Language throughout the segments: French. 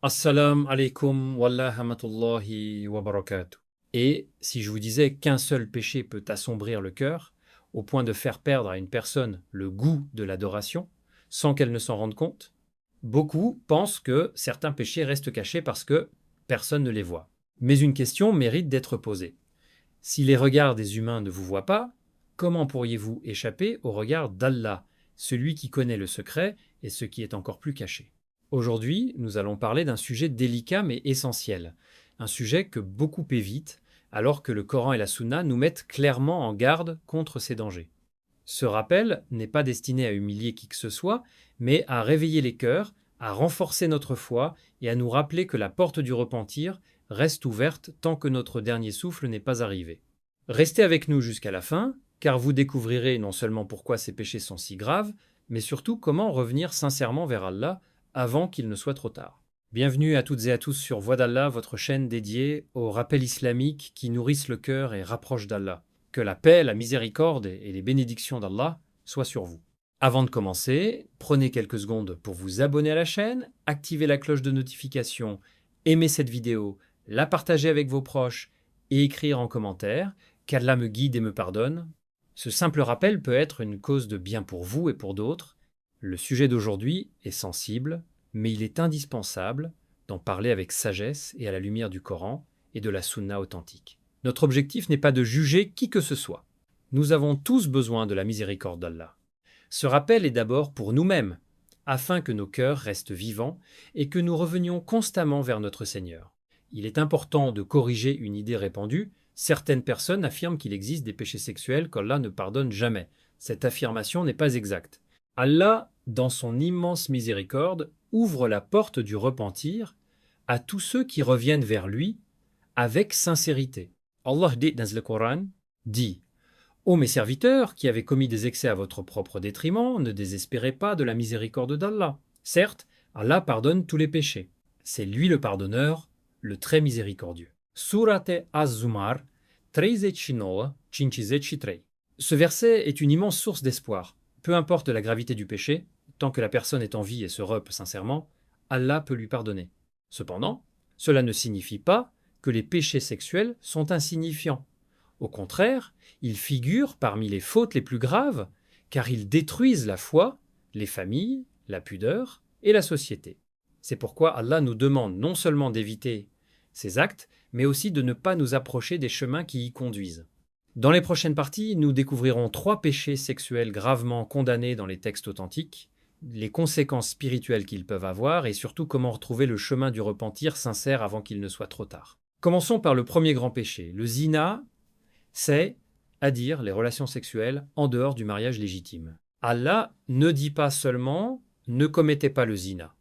Assalamu alaikum wa rahmatullahi wa barakatuh. Et si je vous disais qu'un seul péché peut assombrir le cœur, au point de faire perdre à une personne le goût de l'adoration, sans qu'elle ne s'en rende compte, beaucoup pensent que certains péchés restent cachés parce que personne ne les voit. Mais une question mérite d'être posée. Si les regards des humains ne vous voient pas, comment pourriez-vous échapper au regard d'Allah, celui qui connaît le secret et ce qui est encore plus caché? Aujourd'hui, nous allons parler d'un sujet délicat mais essentiel, un sujet que beaucoup évitent, alors que le Coran et la Sunna nous mettent clairement en garde contre ces dangers. Ce rappel n'est pas destiné à humilier qui que ce soit, mais à réveiller les cœurs, à renforcer notre foi et à nous rappeler que la porte du repentir reste ouverte tant que notre dernier souffle n'est pas arrivé. Restez avec nous jusqu'à la fin, car vous découvrirez non seulement pourquoi ces péchés sont si graves, mais surtout comment revenir sincèrement vers Allah avant qu'il ne soit trop tard. Bienvenue à toutes et à tous sur Voix d'Allah, votre chaîne dédiée aux rappels islamiques qui nourrissent le cœur et rapprochent d'Allah. Que la paix, la miséricorde et les bénédictions d'Allah soient sur vous. Avant de commencer, prenez quelques secondes pour vous abonner à la chaîne, activer la cloche de notification, aimer cette vidéo, la partager avec vos proches et écrire en commentaire qu'Allah me guide et me pardonne. Ce simple rappel peut être une cause de bien pour vous et pour d'autres. Le sujet d'aujourd'hui est sensible, mais il est indispensable d'en parler avec sagesse et à la lumière du Coran et de la Sunna authentique. Notre objectif n'est pas de juger qui que ce soit. Nous avons tous besoin de la miséricorde d'Allah. Ce rappel est d'abord pour nous-mêmes, afin que nos cœurs restent vivants et que nous revenions constamment vers notre Seigneur. Il est important de corriger une idée répandue. Certaines personnes affirment qu'il existe des péchés sexuels qu'Allah ne pardonne jamais. Cette affirmation n'est pas exacte. Allah, dans son immense miséricorde, ouvre la porte du repentir à tous ceux qui reviennent vers lui avec sincérité. Allah dit dans le Coran, dit: Ô mes serviteurs, qui avez commis des excès à votre propre détriment, ne désespérez pas de la miséricorde d'Allah. Certes, Allah pardonne tous les péchés. C'est lui le pardonneur, le très miséricordieux. Surate Az-Zumar 39, 53. Ce verset est une immense source d'espoir. Peu importe la gravité du péché, tant que la personne est en vie et se repe sincèrement, Allah peut lui pardonner. Cependant, cela ne signifie pas que les péchés sexuels sont insignifiants. Au contraire, ils figurent parmi les fautes les plus graves, car ils détruisent la foi, les familles, la pudeur et la société. C'est pourquoi Allah nous demande non seulement d'éviter ces actes, mais aussi de ne pas nous approcher des chemins qui y conduisent. Dans les prochaines parties, nous découvrirons 3 péchés sexuels gravement condamnés dans les textes authentiques, les conséquences spirituelles qu'ils peuvent avoir et surtout comment retrouver le chemin du repentir sincère avant qu'il ne soit trop tard. Commençons par le premier grand péché. Le zina, c'est, à dire, les relations sexuelles en dehors du mariage légitime. Allah ne dit pas seulement « ne commettez pas le zina ».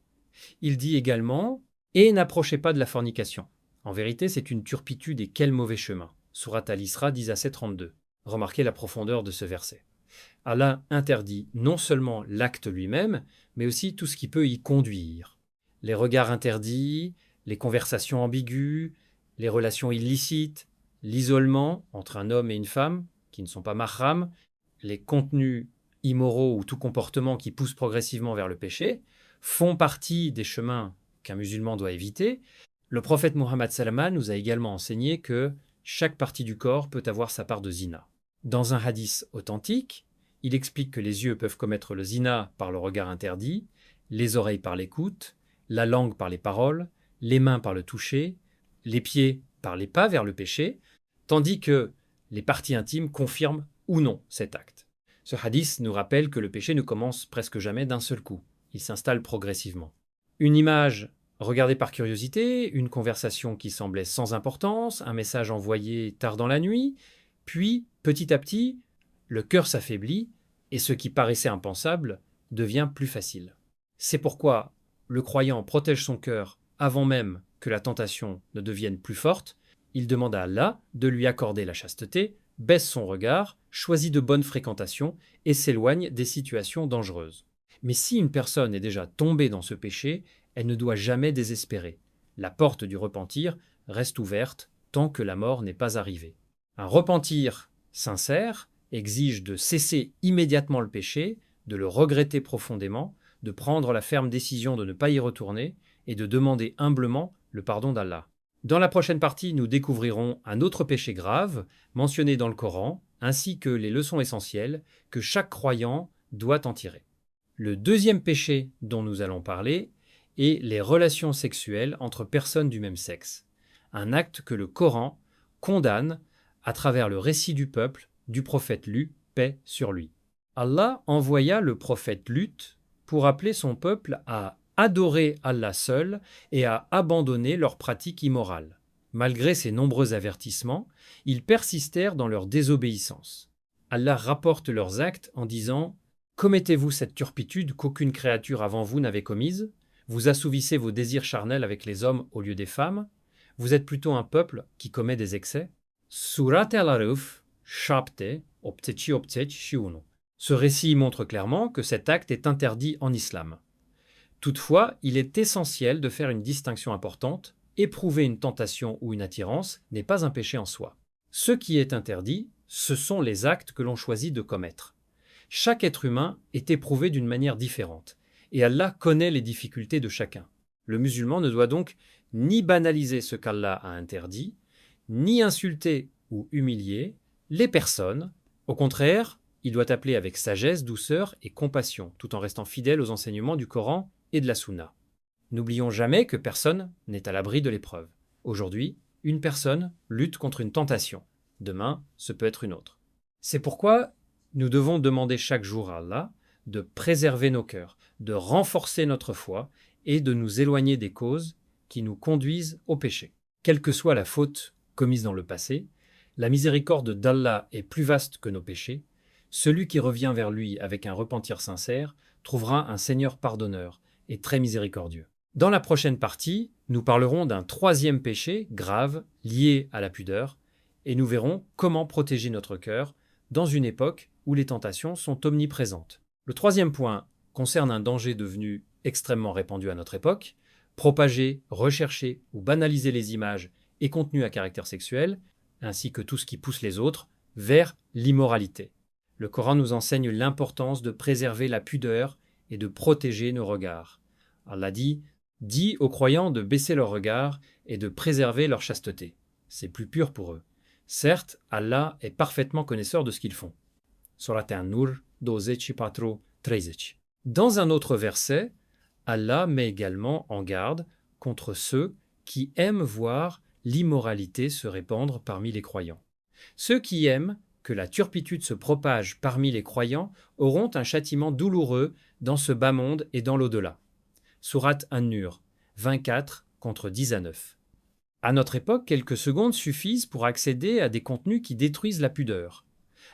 Il dit également « et n'approchez pas de la fornication ». En vérité, c'est une turpitude et quel mauvais chemin. Surat Al-Isra 10 à 7, 32. Remarquez la profondeur de ce verset. Allah interdit non seulement l'acte lui-même, mais aussi tout ce qui peut y conduire. Les regards interdits, les conversations ambiguës, les relations illicites, l'isolement entre un homme et une femme, qui ne sont pas mahram, les contenus immoraux ou tout comportement qui pousse progressivement vers le péché, font partie des chemins qu'un musulman doit éviter. Le prophète Muhammad Salama nous a également enseigné que chaque partie du corps peut avoir sa part de zina. Dans un hadith authentique, il explique que les yeux peuvent commettre le zina par le regard interdit, les oreilles par l'écoute, la langue par les paroles, les mains par le toucher, les pieds par les pas vers le péché, tandis que les parties intimes confirment ou non cet acte. Ce hadith nous rappelle que le péché ne commence presque jamais d'un seul coup, il s'installe progressivement. Une image regardée par curiosité, une conversation qui semblait sans importance, un message envoyé tard dans la nuit, puis, petit à petit, le cœur s'affaiblit et ce qui paraissait impensable devient plus facile. C'est pourquoi le croyant protège son cœur avant même que la tentation ne devienne plus forte. Il demande à Allah de lui accorder la chasteté, baisse son regard, choisit de bonnes fréquentations et s'éloigne des situations dangereuses. Mais si une personne est déjà tombée dans ce péché, elle ne doit jamais désespérer. La porte du repentir reste ouverte tant que la mort n'est pas arrivée. Un repentir sincère exige de cesser immédiatement le péché, de le regretter profondément, de prendre la ferme décision de ne pas y retourner et de demander humblement le pardon d'Allah. Dans la prochaine partie, nous découvrirons un autre péché grave mentionné dans le Coran, ainsi que les leçons essentielles que chaque croyant doit en tirer. Le deuxième péché dont nous allons parler est les relations sexuelles entre personnes du même sexe, un acte que le Coran condamne à travers le récit du peuple du prophète Lut, paix sur lui. Allah envoya le prophète Lut pour appeler son peuple à adorer Allah seul et à abandonner leurs pratiques immorales. Malgré ces nombreux avertissements, ils persistèrent dans leur désobéissance. Allah rapporte leurs actes en disant « Commettez-vous cette turpitude qu'aucune créature avant vous n'avait commise? Vous assouvissez vos désirs charnels avec les hommes au lieu des femmes? Vous êtes plutôt un peuple qui commet des excès ?» Surat al-Araf, chapte, opteci optec shiunu. Ce récit montre clairement que cet acte est interdit en islam. Toutefois, il est essentiel de faire une distinction importante. Éprouver une tentation ou une attirance n'est pas un péché en soi. Ce qui est interdit, ce sont les actes que l'on choisit de commettre. Chaque être humain est éprouvé d'une manière différente, et Allah connaît les difficultés de chacun. Le musulman ne doit donc ni banaliser ce qu'Allah a interdit, ni insulter ou humilier les personnes. Au contraire, il doit appeler avec sagesse, douceur et compassion, tout en restant fidèle aux enseignements du Coran et de la Sunna. N'oublions jamais que personne n'est à l'abri de l'épreuve. Aujourd'hui, une personne lutte contre une tentation. Demain, ce peut être une autre. C'est pourquoi nous devons demander chaque jour à Allah de préserver nos cœurs, de renforcer notre foi et de nous éloigner des causes qui nous conduisent au péché. Quelle que soit la faute commise dans le passé, la miséricorde d'Allah est plus vaste que nos péchés. Celui qui revient vers lui avec un repentir sincère trouvera un Seigneur pardonneur et très miséricordieux. Dans la prochaine partie, nous parlerons d'un troisième péché grave lié à la pudeur et nous verrons comment protéger notre cœur dans une époque où les tentations sont omniprésentes. Le troisième point concerne un danger devenu extrêmement répandu à notre époque: propager, rechercher ou banaliser les images et contenus à caractère sexuel, ainsi que tout ce qui pousse les autres vers l'immoralité. Le Coran nous enseigne l'importance de préserver la pudeur et de protéger nos regards. Allah dit « Dis aux croyants de baisser leur regard et de préserver leur chasteté. C'est plus pur pour eux. Certes, Allah est parfaitement connaisseur de ce qu'ils font. » Surat An-Nur 12:13. Dans un autre verset, Allah met également en garde contre ceux qui aiment voir l'immoralité se répandre parmi les croyants. Ceux qui aiment que la turpitude se propage parmi les croyants auront un châtiment douloureux dans ce bas monde et dans l'au-delà. Surat An-Nur 24:10-9. À notre époque, quelques secondes suffisent pour accéder à des contenus qui détruisent la pudeur.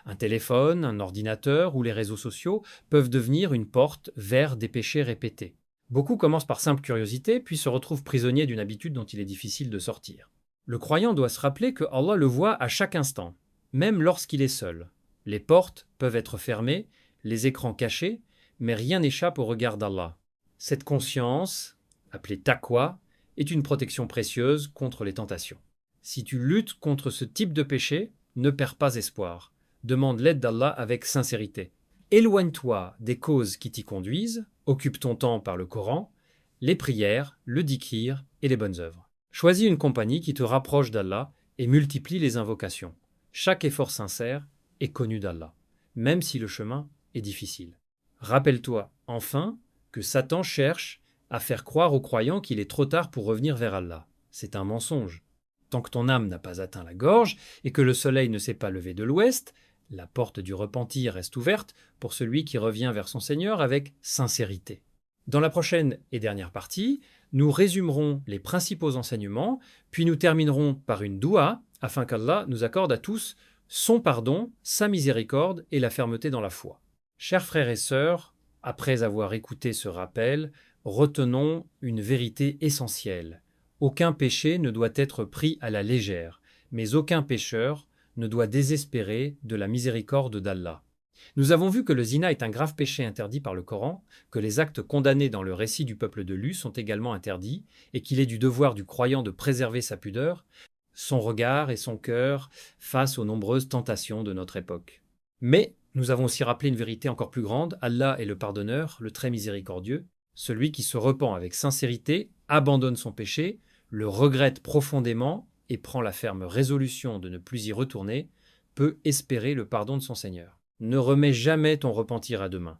Un téléphone, un ordinateur ou les réseaux sociaux peuvent devenir une porte vers des péchés répétés. Beaucoup commencent par simple curiosité, puis se retrouvent prisonniers d'une habitude dont il est difficile de sortir. Le croyant doit se rappeler que Allah le voit à chaque instant, même lorsqu'il est seul. Les portes peuvent être fermées, les écrans cachés, mais rien n'échappe au regard d'Allah. Cette conscience, appelée taqwa, est une protection précieuse contre les tentations. Si tu luttes contre ce type de péché, ne perds pas espoir. Demande l'aide d'Allah avec sincérité. Éloigne-toi des causes qui t'y conduisent, occupe ton temps par le Coran, les prières, le dhikr et les bonnes œuvres. Choisis une compagnie qui te rapproche d'Allah et multiplie les invocations. Chaque effort sincère est connu d'Allah, même si le chemin est difficile. Rappelle-toi, enfin, que Satan cherche à faire croire aux croyants qu'il est trop tard pour revenir vers Allah. C'est un mensonge. Tant que ton âme n'a pas atteint la gorge et que le soleil ne s'est pas levé de l'ouest, la porte du repentir reste ouverte pour celui qui revient vers son Seigneur avec sincérité. Dans la prochaine et dernière partie, nous résumerons les principaux enseignements, puis nous terminerons par une doua afin qu'Allah nous accorde à tous son pardon, sa miséricorde et la fermeté dans la foi. Chers frères et sœurs, après avoir écouté ce rappel, retenons une vérité essentielle. Aucun péché ne doit être pris à la légère, mais aucun pécheur ne doit désespérer de la miséricorde d'Allah. Nous avons vu que le zina est un grave péché interdit par le Coran, que les actes condamnés dans le récit du peuple de Lut sont également interdits, et qu'il est du devoir du croyant de préserver sa pudeur, son regard et son cœur face aux nombreuses tentations de notre époque. Mais nous avons aussi rappelé une vérité encore plus grande: Allah est le pardonneur, le très miséricordieux, celui qui se repent avec sincérité abandonne son péché, le regrette profondément et prend la ferme résolution de ne plus y retourner, peut espérer le pardon de son Seigneur. Ne remets jamais ton repentir à demain.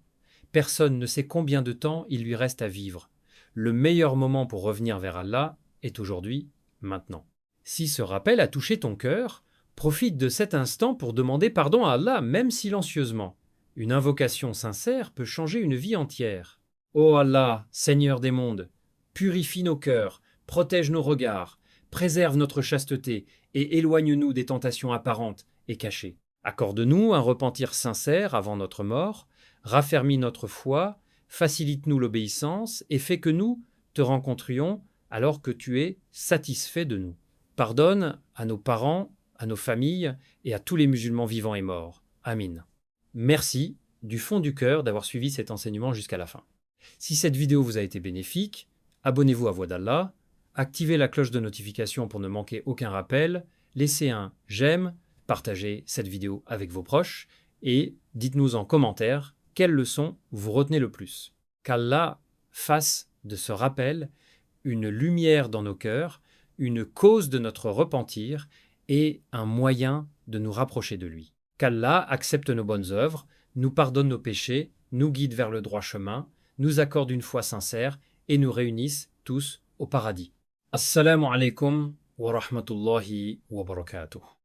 Personne ne sait combien de temps il lui reste à vivre. Le meilleur moment pour revenir vers Allah est aujourd'hui, maintenant. Si ce rappel a touché ton cœur, profite de cet instant pour demander pardon à Allah, même silencieusement. Une invocation sincère peut changer une vie entière. Ô Allah, Seigneur des mondes, purifie nos cœurs, protège nos regards, préserve notre chasteté et éloigne-nous des tentations apparentes et cachées. Accorde-nous un repentir sincère avant notre mort, raffermis notre foi, facilite-nous l'obéissance et fais que nous te rencontrions alors que tu es satisfait de nous. Pardonne à nos parents, à nos familles et à tous les musulmans vivants et morts. Amin. Merci du fond du cœur d'avoir suivi cet enseignement jusqu'à la fin. Si cette vidéo vous a été bénéfique, abonnez-vous à Voix d'Allah, activez la cloche de notification pour ne manquer aucun rappel, laissez un j'aime, partagez cette vidéo avec vos proches et dites-nous en commentaire quelle leçon vous retenez le plus. Qu'Allah fasse de ce rappel une lumière dans nos cœurs, une cause de notre repentir et un moyen de nous rapprocher de lui. Qu'Allah accepte nos bonnes œuvres, nous pardonne nos péchés, nous guide vers le droit chemin, nous accorde une foi sincère et nous réunisse tous au paradis. Assalamu alaikum wa rahmatullahi wa barakatuh.